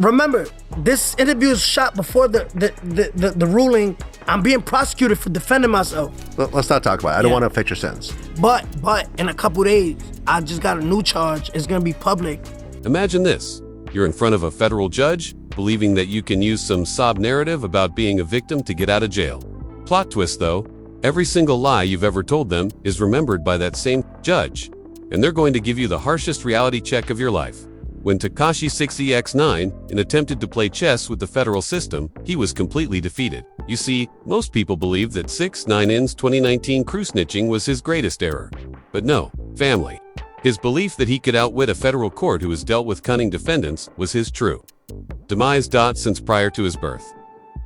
remember, this interview is shot before the ruling. I'm being prosecuted for defending myself. Let's not talk about it. I don't want to affect your sentence. But in a couple days, I just got a new charge. It's gonna be public. Imagine this. You're in front of a federal judge, believing that you can use some sob narrative about being a victim to get out of jail. Plot twist though, every single lie you've ever told them is remembered by that same judge, and they're going to give you the harshest reality check of your life. When Tekashi 6ix9ine attempted to play chess with the federal system, he was completely defeated. You see, most people believe that 6ix9ine's 2019 crew snitching was his greatest error. But no, family. His belief that he could outwit a federal court who has dealt with cunning defendants was his true demise. Since prior to his birth,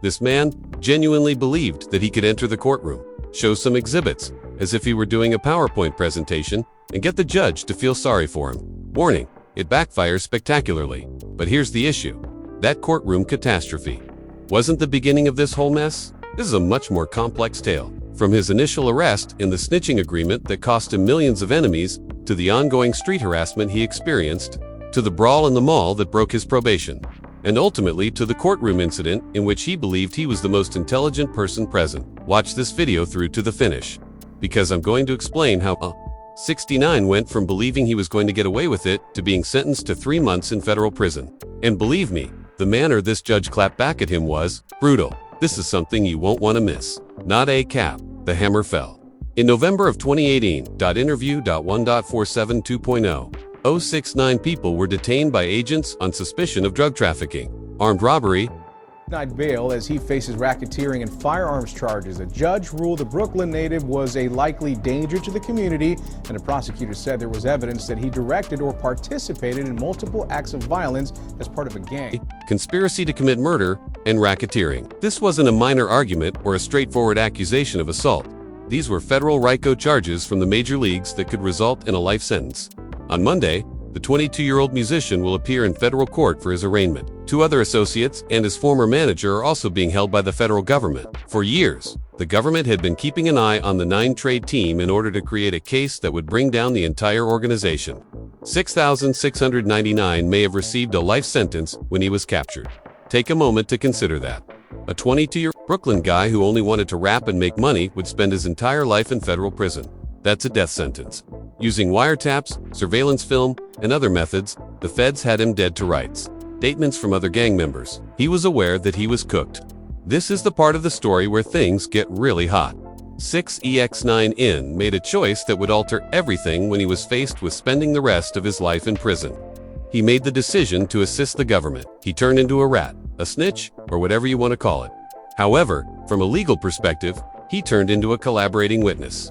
this man genuinely believed that he could enter the courtroom, show some exhibits, as if he were doing a PowerPoint presentation, and get the judge to feel sorry for him. Warning, it backfires spectacularly. But here's the issue. That courtroom catastrophe wasn't the beginning of this whole mess. This is a much more complex tale. From his initial arrest and the snitching agreement that cost him millions of enemies, to the ongoing street harassment he experienced, to the brawl in the mall that broke his probation, and ultimately to the courtroom incident in which he believed he was the most intelligent person present. Watch this video through to the finish, because I'm going to explain how 6ix9ine went from believing he was going to get away with it to being sentenced to 3 months in federal prison. And believe me, the manner this judge clapped back at him was brutal. This is something you won't want to miss. Not a cap. The hammer fell. In November of 2018, Interview.1.472.0, 6ix9ine people were detained by agents on suspicion of drug trafficking, armed robbery, denied bail as he faces racketeering and firearms charges. A judge ruled the Brooklyn native was a likely danger to the community, and a prosecutor said there was evidence that he directed or participated in multiple acts of violence as part of a gang, conspiracy to commit murder, and racketeering. This wasn't a minor argument or a straightforward accusation of assault. These were federal RICO charges from the major leagues that could result in a life sentence. On Monday, the 22-year-old musician will appear in federal court for his arraignment. 2 other associates and his former manager are also being held by the federal government. For years, the government had been keeping an eye on the 9 Trade team in order to create a case that would bring down the entire organization. 6,699 may have received a life sentence when he was captured. Take a moment to consider that. A 22-year-old Brooklyn guy who only wanted to rap and make money would spend his entire life in federal prison. That's a death sentence. Using wiretaps, surveillance film, and other methods, the feds had him dead to rights. Statements from other gang members. He was aware that he was cooked. This is the part of the story where things get really hot. 6ix9ine made a choice that would alter everything when he was faced with spending the rest of his life in prison. He made the decision to assist the government. He turned into a rat, a snitch, or whatever you want to call it. However, from a legal perspective, he turned into a collaborating witness.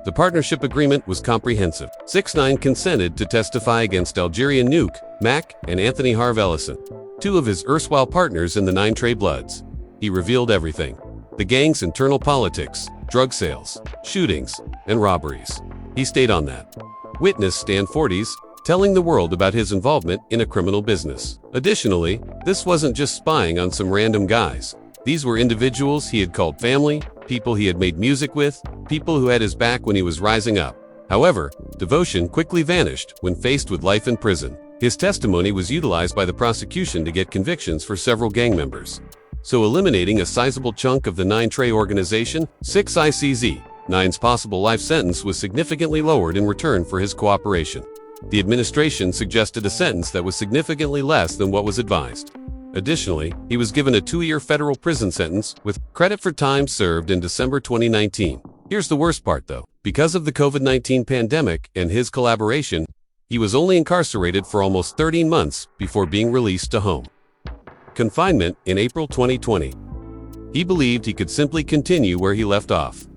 The partnership agreement was comprehensive. 6ix9ine consented to testify against Algerian Nuke, Mac, and Anthony Harv Ellison, 2 of his erstwhile partners in the 9 Trade Bloods. He revealed everything: the gang's internal politics, drug sales, shootings, and robberies. He stayed on that. Witness Stan Forties, telling the world about his involvement in a criminal business. Additionally, this wasn't just spying on some random guys. These were individuals he had called family, people he had made music with, people who had his back when he was rising up. However, devotion quickly vanished when faced with life in prison. His testimony was utilized by the prosecution to get convictions for several gang members. So eliminating a sizable chunk of the 9 Trade organization, 6ix9ine's possible life sentence was significantly lowered in return for his cooperation. The administration suggested a sentence that was significantly less than what was advised. Additionally, he was given a 2-year federal prison sentence with credit for time served in December 2019. Here's the worst part though. Because of the COVID-19 pandemic and his collaboration, he was only incarcerated for almost 13 months before being released to home confinement in April 2020. He believed he could simply continue where he left off.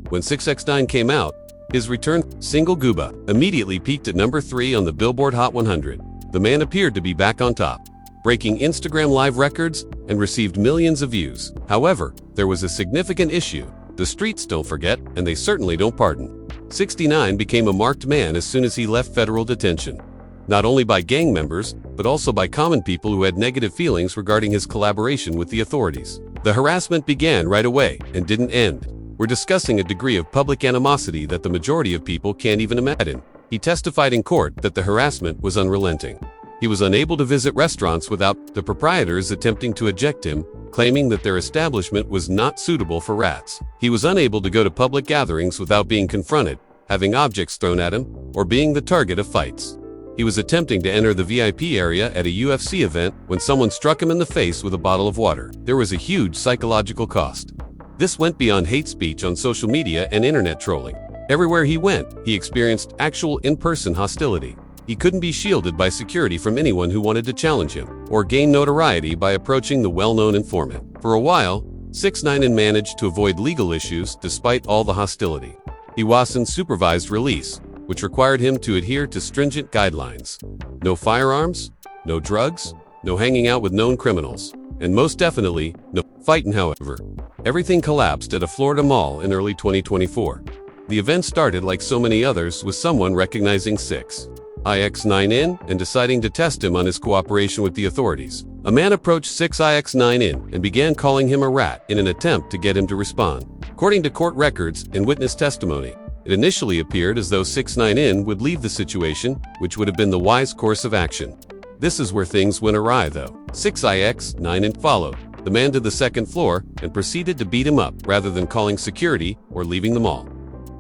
When 6ix9ine came out, his return single Gooba immediately peaked at number 3 on the Billboard Hot 100. The man appeared to be back on top, breaking Instagram Live records and received millions of views. However, there was a significant issue. The streets don't forget, and they certainly don't pardon. 6ix9ine became a marked man as soon as he left federal detention, not only by gang members, but also by common people who had negative feelings regarding his collaboration with the authorities. The harassment began right away and didn't end. We're discussing a degree of public animosity that the majority of people can't even imagine. He testified in court that the harassment was unrelenting. He was unable to visit restaurants without the proprietors attempting to eject him, claiming that their establishment was not suitable for rats. He was unable to go to public gatherings without being confronted, having objects thrown at him, or being the target of fights. He was attempting to enter the VIP area at a UFC event when someone struck him in the face with a bottle of water. There was a huge psychological cost. This went beyond hate speech on social media and internet trolling. Everywhere he went, he experienced actual in-person hostility. He couldn't be shielded by security from anyone who wanted to challenge him, or gain notoriety by approaching the well-known informant. For a while, 6ix9ine managed to avoid legal issues despite all the hostility. He was in supervised release, which required him to adhere to stringent guidelines. No firearms, no drugs, no hanging out with known criminals, and most definitely, no fighting. However, everything collapsed at a Florida mall in early 2024. The event started like so many others with someone recognizing 6ix9ine and deciding to test him on his cooperation with the authorities. A man approached 6ix9ine and began calling him a rat in an attempt to get him to respond. According to court records and witness testimony, it initially appeared as though 6ix9ine would leave the situation, which would have been the wise course of action. This is where things went awry though. 6ix9ine followed the man to the second floor and proceeded to beat him up rather than calling security or leaving the mall.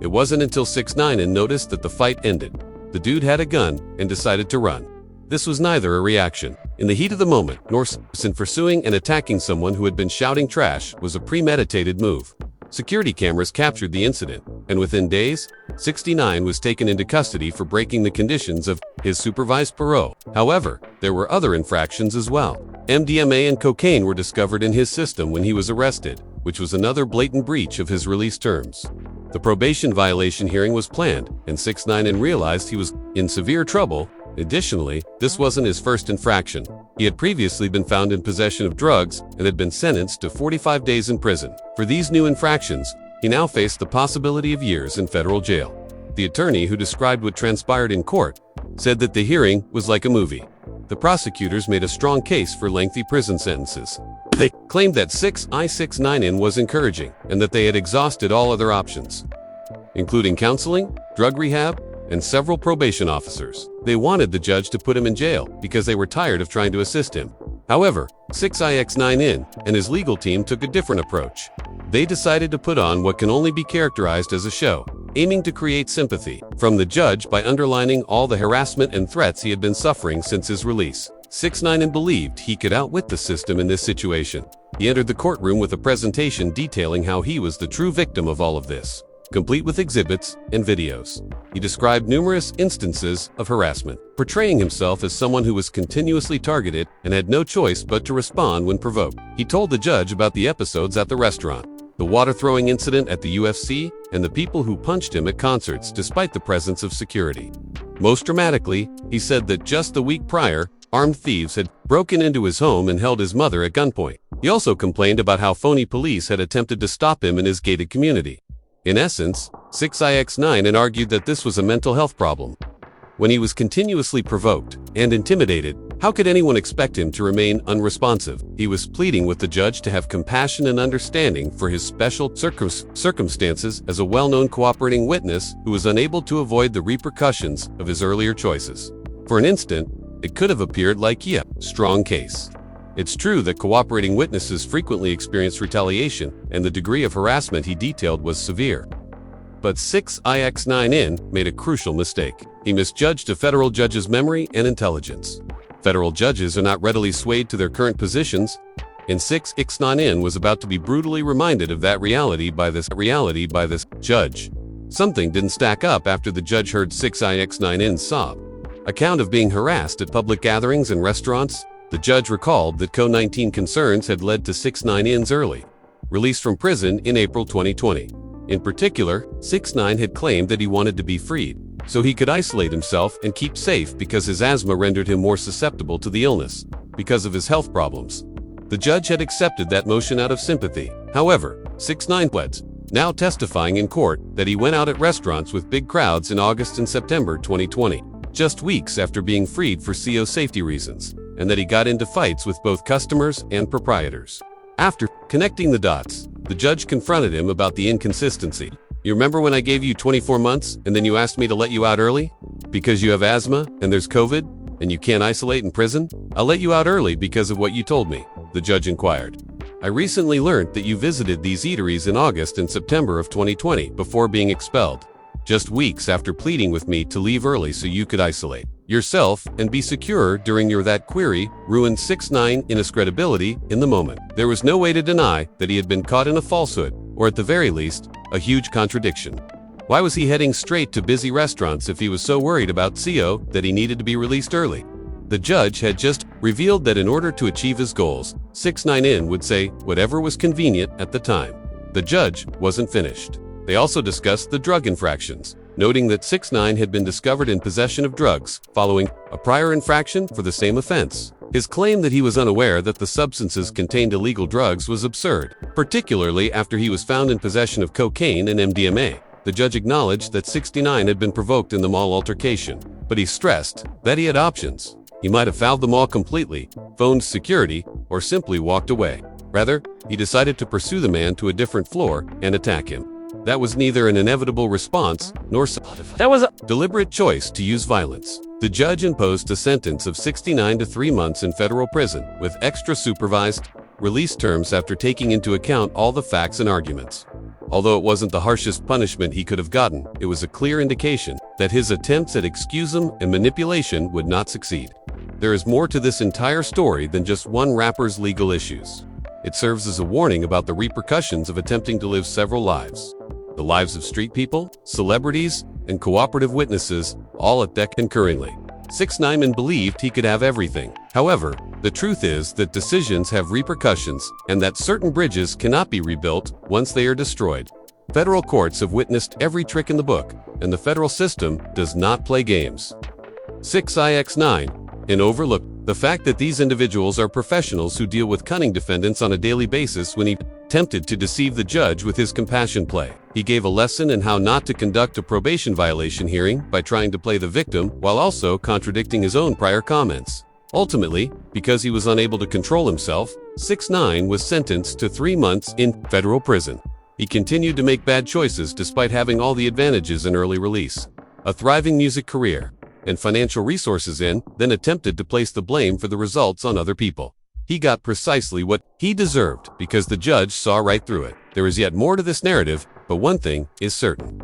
It wasn't until 6ix9ine noticed that the fight ended. The dude had a gun and decided to run. This was neither a reaction in the heat of the moment, nor in pursuing and attacking someone who had been shouting trash was a premeditated move. Security cameras captured the incident, and within days, 6ix9ine was taken into custody for breaking the conditions of his supervised parole. However, there were other infractions as well. MDMA and cocaine were discovered in his system when he was arrested, which was another blatant breach of his release terms. The probation violation hearing was planned, and 6ix9ine realized he was in severe trouble. Additionally, this wasn't his first infraction. He had previously been found in possession of drugs and had been sentenced to 45 days in prison. For these new infractions, he now faced the possibility of years in federal jail. The attorney who described what transpired in court said that the hearing was like a movie. The prosecutors made a strong case for lengthy prison sentences. They claimed that 6ix9ine was encouraging and that they had exhausted all other options, including counseling, drug rehab, and several probation officers. They wanted the judge to put him in jail because they were tired of trying to assist him. However, 6ix9ine and his legal team took a different approach. They decided to put on what can only be characterized as a show, aiming to create sympathy from the judge by underlining all the harassment and threats he had been suffering since his release. 6ix9ine believed he could outwit the system in this situation. He entered the courtroom with a presentation detailing how he was the true victim of all of this, complete with exhibits and videos. He described numerous instances of harassment, portraying himself as someone who was continuously targeted and had no choice but to respond when provoked. He told the judge about the episodes at the restaurant, the water-throwing incident at the UFC, and the people who punched him at concerts despite the presence of security. Most dramatically, he said that just the week prior, armed thieves had broken into his home and held his mother at gunpoint. He also complained about how phony police had attempted to stop him in his gated community. In essence, 6ix9ine argued that this was a mental health problem. When he was continuously provoked and intimidated, how could anyone expect him to remain unresponsive? He was pleading with the judge to have compassion and understanding for his special circumstances as a well-known cooperating witness who was unable to avoid the repercussions of his earlier choices. For an instant, it could have appeared like a strong case. It's true that cooperating witnesses frequently experience retaliation, and the degree of harassment he detailed was severe. But 6ix9ine made a crucial mistake. He misjudged a federal judge's memory and intelligence. Federal judges are not readily swayed to their current positions, and 6ix9ine was about to be brutally reminded of that reality by this judge. Something didn't stack up after the judge heard 6ix9ine's sob account of being harassed at public gatherings and restaurants. The judge recalled that COVID-19 concerns had led to 6ix9ine's early release from prison in April 2020. In particular, 6ix9ine had claimed that he wanted to be freed so he could isolate himself and keep safe because his asthma rendered him more susceptible to the illness because of his health problems. The judge had accepted that motion out of sympathy. However, 6ix9ine pled, now testifying in court, that he went out at restaurants with big crowds in August and September 2020, just weeks after being freed for CO safety reasons, and that he got into fights with both customers and proprietors. After connecting the dots, the judge confronted him about the inconsistency. You remember when I gave you 24 months and then you asked me to let you out early? Because you have asthma and there's COVID? And you can't isolate in prison? I'll let you out early because of what you told me, the judge inquired. I recently learned that you visited these eateries in August and September of 2020 before being expelled, just weeks after pleading with me to leave early so you could isolate yourself and be secure during your that query ruined 6ix9ine in his credibility in the moment. There was no way to deny that he had been caught in a falsehood, or at the very least, a huge contradiction. Why was he heading straight to busy restaurants if he was so worried about CO that he needed to be released early? The judge had just revealed that in order to achieve his goals, 6ix9ine would say whatever was convenient at the time. The judge wasn't finished. They also discussed the drug infractions, noting that 6ix9ine had been discovered in possession of drugs following a prior infraction for the same offense. His claim that he was unaware that the substances contained illegal drugs was absurd, particularly after he was found in possession of cocaine and MDMA. The judge acknowledged that 6ix9ine had been provoked in the mall altercation, but he stressed that he had options. He might have fouled the mall completely, phoned security, or simply walked away. Rather, he decided to pursue the man to a different floor and attack him. That was neither an inevitable response nor that was a deliberate choice to use violence. The judge imposed a sentence of 6ix9ine to 3 months in federal prison with extra supervised release terms after taking into account all the facts and arguments. Although it wasn't the harshest punishment he could have gotten, it was a clear indication that his attempts at excusation and manipulation would not succeed. There is more to this entire story than just one rapper's legal issues. It serves as a warning about the repercussions of attempting to live several lives. The lives of street people, celebrities, and cooperative witnesses, all at deck concurrently. 6ix9ine believed he could have everything. However, the truth is that decisions have repercussions and that certain bridges cannot be rebuilt once they are destroyed. Federal courts have witnessed every trick in the book, and the federal system does not play games. 6ix9ine overlooked the fact that these individuals are professionals who deal with cunning defendants on a daily basis when he attempted to deceive the judge with his compassion play. He gave a lesson in how not to conduct a probation violation hearing by trying to play the victim while also contradicting his own prior comments. Ultimately, because he was unable to control himself, 6ix9ine was sentenced to 3 months in federal prison. He continued to make bad choices despite having all the advantages in early release, a thriving music career, and financial resources then attempted to place the blame for the results on other people. He got precisely what he deserved because the judge saw right through it. There is yet more to this narrative, but one thing is certain.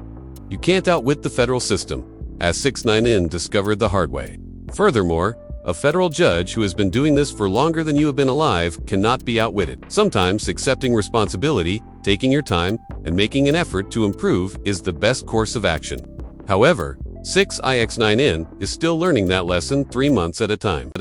You can't outwit the federal system, as 6ix9ine discovered the hard way. Furthermore, a federal judge who has been doing this for longer than you have been alive cannot be outwitted. Sometimes accepting responsibility, taking your time, and making an effort to improve is the best course of action. However, 6ix9ine is still learning that lesson 3 months at a time.